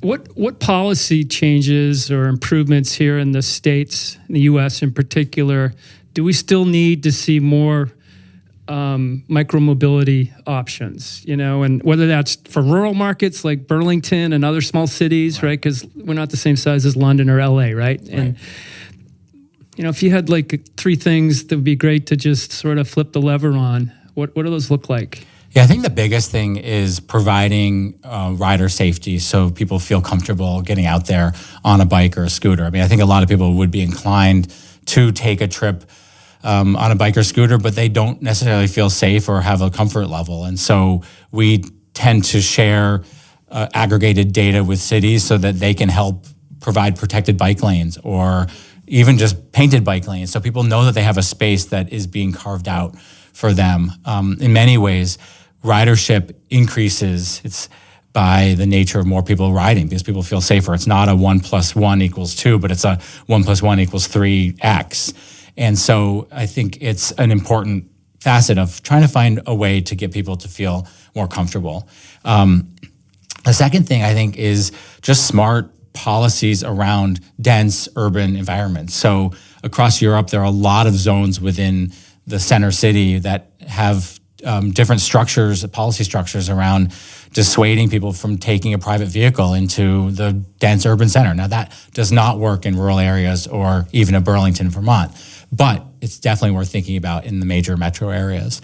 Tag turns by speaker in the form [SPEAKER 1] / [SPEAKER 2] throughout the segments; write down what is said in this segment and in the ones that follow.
[SPEAKER 1] What policy changes or improvements here in the States, in the U.S. in particular, do we still need to see more micromobility options, and whether that's for rural markets like Burlington and other small cities, right? Because we're not the same size as London or LA, right? And, if you had like three things that would be great to just sort of flip the lever on, what do those look like?
[SPEAKER 2] Yeah, I think the biggest thing is providing rider safety so people feel comfortable getting out there on a bike or a scooter. I mean, I think a lot of people would be inclined to take a trip on a bike or scooter, but they don't necessarily feel safe or have a comfort level. And so we tend to share aggregated data with cities so that they can help provide protected bike lanes or even just painted bike lanes so people know that they have a space that is being carved out for them. In many ways, ridership increases. It's by the nature of more people riding because people feel safer. It's not a 1 + 1 = 2, but it's a 1 + 1 = 3x. And so I think it's an important facet of trying to find a way to get people to feel more comfortable. The second thing I think is just smart policies around dense urban environments. So across Europe, there are a lot of zones within the center city that have different structures, policy structures around dissuading people from taking a private vehicle into the dense urban center. Now, that does not work in rural areas or even in Burlington, Vermont, but it's definitely worth thinking about in the major metro areas.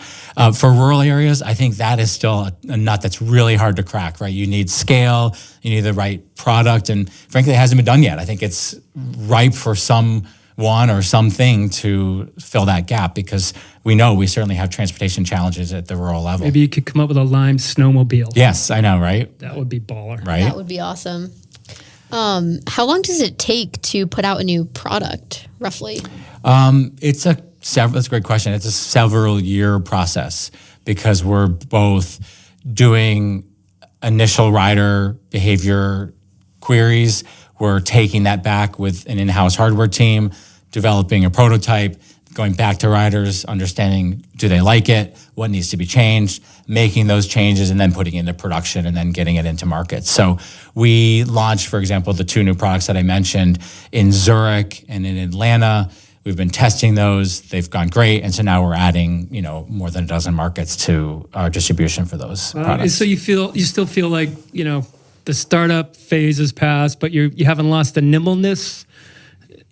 [SPEAKER 2] For rural areas, I think that is still a nut that's really hard to crack, right? You need scale, you need the right product, and frankly, it hasn't been done yet. I think it's ripe for someone or something to fill that gap because we know we certainly have transportation challenges at the rural level.
[SPEAKER 1] Maybe you could come up with a Lime snowmobile.
[SPEAKER 2] Yes, I know, right?
[SPEAKER 1] That would be baller.
[SPEAKER 2] Right?
[SPEAKER 3] That would be awesome. How long does it take to put out a new product, roughly?
[SPEAKER 2] That's a great question. It's a several-year process because we're both doing initial rider behavior queries. We're taking that back with an in-house hardware team, developing a prototype, going back to riders, understanding, do they like it? What needs to be changed? Making those changes and then putting it into production and then getting it into market. So we launched, for example, the 2 new products that I mentioned in Zurich and in Atlanta. We've been testing those. They've gone great. And so now we're adding, more than a dozen markets to our distribution for those products.
[SPEAKER 1] So you still feel like, the startup phase has passed, but you haven't lost the nimbleness?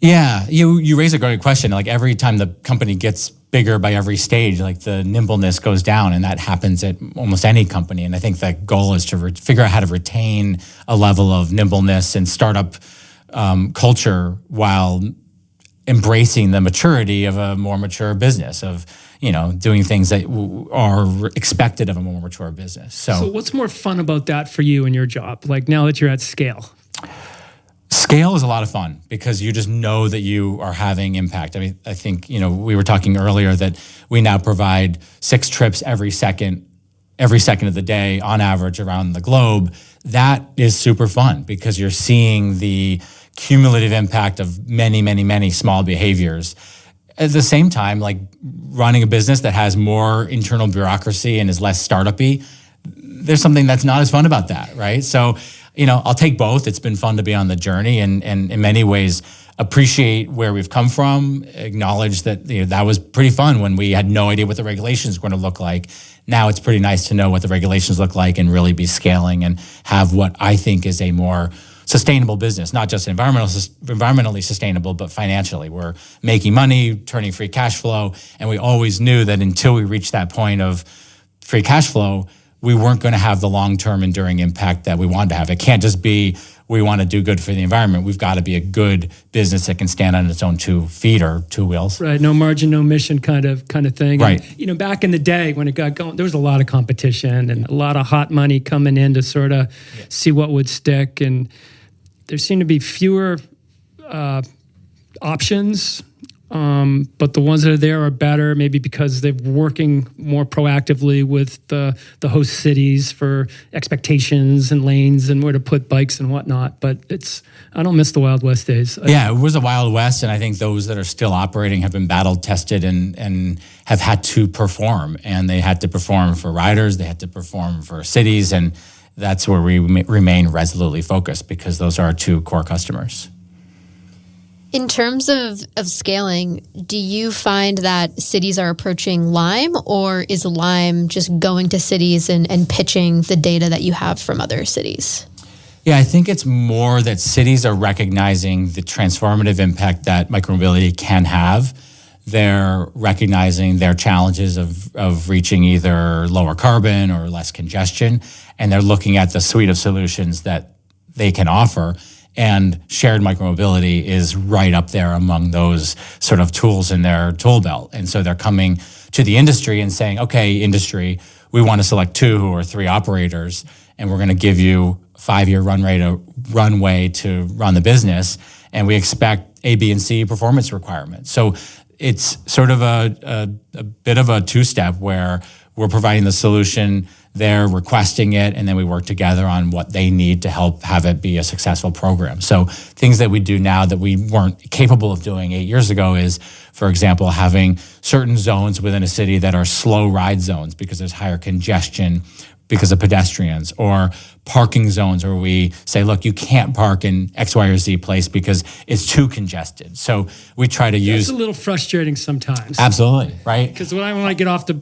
[SPEAKER 2] Yeah, you raise a great question. Like every time the company gets bigger by every stage, like the nimbleness goes down, and that happens at almost any company. And I think the goal is to figure out how to retain a level of nimbleness and startup culture while embracing the maturity of a more mature business, of doing things that are expected of a more mature business. So
[SPEAKER 1] what's more fun about that for you in your job? Like now that you're at scale?
[SPEAKER 2] Scale is a lot of fun because you just know that you are having impact. I mean, I think, we were talking earlier that we now provide 6 trips every second of the day on average around the globe. That is super fun because you're seeing the cumulative impact of many, many, many small behaviors. At the same time, like running a business that has more internal bureaucracy and is less startup-y, there's something that's not as fun about that, right? So, I'll take both. It's been fun to be on the journey and in many ways appreciate where we've come from, acknowledge that that was pretty fun when we had no idea what the regulations were going to look like. Now it's pretty nice to know what the regulations look like and really be scaling and have what I think is a more sustainable business, not just environmentally sustainable, but financially. We're making money, turning free cash flow, and we always knew that until we reached that point of free cash flow, we weren't going to have the long-term enduring impact that we wanted to have. It can't just be we want to do good for the environment. We've got to be a good business that can stand on its own 2 feet or 2 wheels.
[SPEAKER 1] Right, no margin, no mission kind of thing.
[SPEAKER 2] Right.
[SPEAKER 1] And, back in the day when it got going, there was a lot of competition and a lot of hot money coming in to sort of see what would stick. And there seemed to be fewer options, but the ones that are there are better, maybe because they're working more proactively with the host cities for expectations and lanes and where to put bikes and whatnot. But I don't miss the Wild West days.
[SPEAKER 2] Yeah, it was a Wild West, and I think those that are still operating have been battle tested and have had to perform. And they had to perform for riders, they had to perform for cities, and that's where we remain resolutely focused, because those are our two core customers.
[SPEAKER 3] In terms of scaling, do you find that cities are approaching Lime, or is Lime just going to cities and pitching the data that you have from other cities?
[SPEAKER 2] Yeah, I think it's more that cities are recognizing the transformative impact that micromobility can have. They're recognizing their challenges of reaching either lower carbon or less congestion, and they're looking at the suite of solutions that they can offer. And shared micromobility is right up there among those sort of tools in their tool belt. And so they're coming to the industry and saying, okay, industry, we want to select 2 or 3 operators, and we're going to give you 5-year runway to run the business. And we expect A, B, and C performance requirements. So it's sort of a bit of a two-step where we're providing the solution, they're requesting it, and then we work together on what they need to help have it be a successful program. So things that we do now that we weren't capable of doing 8 years ago is, for example, having certain zones within a city that are slow ride zones because there's higher congestion because of pedestrians, or parking zones where we say, look, you can't park in X, Y, or Z place because it's too congested. So we try to use...
[SPEAKER 1] It's a little frustrating sometimes.
[SPEAKER 2] Absolutely, right?
[SPEAKER 1] Because when I get off the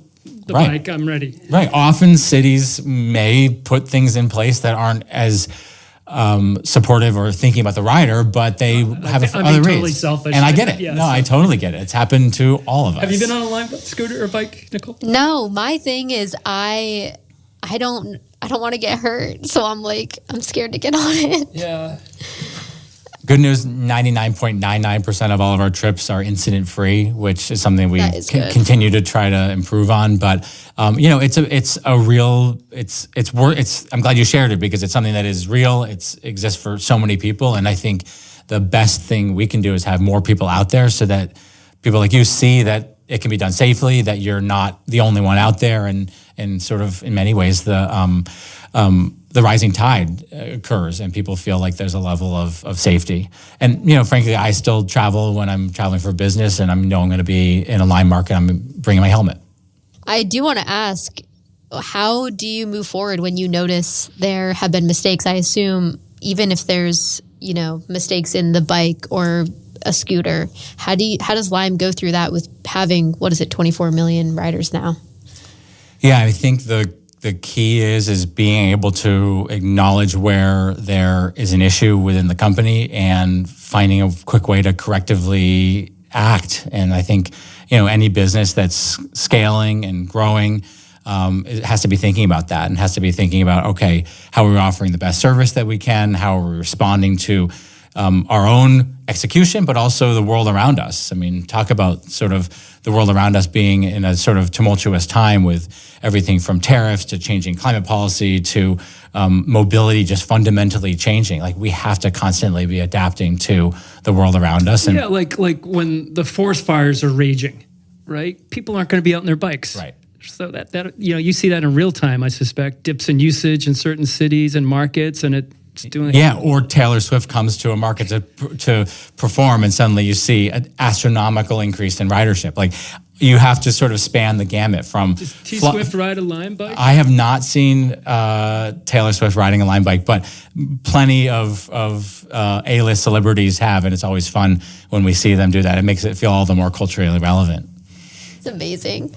[SPEAKER 2] Right.
[SPEAKER 1] bike, I'm ready.
[SPEAKER 2] Right. Often cities may put things in place that aren't as supportive or thinking about the rider, but they have
[SPEAKER 1] I'm
[SPEAKER 2] other
[SPEAKER 1] totally
[SPEAKER 2] reasons.
[SPEAKER 1] selfish.
[SPEAKER 2] And I get it.
[SPEAKER 1] Yeah,
[SPEAKER 2] no,
[SPEAKER 1] so-
[SPEAKER 2] I totally get it. It's happened to all of us.
[SPEAKER 1] Have you been on a Lime scooter or bike, Nicole?
[SPEAKER 3] No, my thing is I don't want to get hurt, so I'm scared to get on it.
[SPEAKER 1] Yeah.
[SPEAKER 2] Good news, 99.99% of all of our trips are incident-free, which is something we
[SPEAKER 3] good.
[SPEAKER 2] continue to try to improve on. But, I'm glad you shared it, because it's something that is real. It exists for so many people. And I think the best thing we can do is have more people out there so that people like you see that it can be done safely, that you're not the only one out there, and sort of in many ways the rising tide occurs and people feel like there's a level of safety. And, frankly, I still travel when I'm traveling for business and I know I'm going to be in a Lime market. I'm bringing my helmet.
[SPEAKER 3] I do want to ask, how do you move forward when you notice there have been mistakes? I assume even if there's, mistakes in the bike or a scooter, how does Lime go through that with having, 24 million riders now?
[SPEAKER 2] Yeah, I think the key is being able to acknowledge where there is an issue within the company and finding a quick way to correctively act. And I think, any business that's scaling and growing, it has to be thinking about that, and has to be thinking about, okay, how are we offering the best service that we can? How are we responding to our own execution, but also the world around us? I mean, talk about sort of the world around us being in a sort of tumultuous time with everything from tariffs to changing climate policy to mobility just fundamentally changing. Like, we have to constantly be adapting to the world around us. And
[SPEAKER 1] Yeah, like when the forest fires are raging, right? People aren't going to be out on their bikes.
[SPEAKER 2] Right.
[SPEAKER 1] So that you see that in real time, I suspect. Dips in usage in certain cities and markets, and it's doing...
[SPEAKER 2] Yeah, or Taylor Swift comes to a market to perform, and suddenly you see an astronomical increase in ridership. Like, you have to sort of span the gamut from...
[SPEAKER 1] Does Swift ride a Lime bike?
[SPEAKER 2] I have not seen Taylor Swift riding a Lime bike, but plenty of A-list celebrities have, and it's always fun when we see them do that. It makes it feel all the more culturally relevant.
[SPEAKER 3] It's amazing.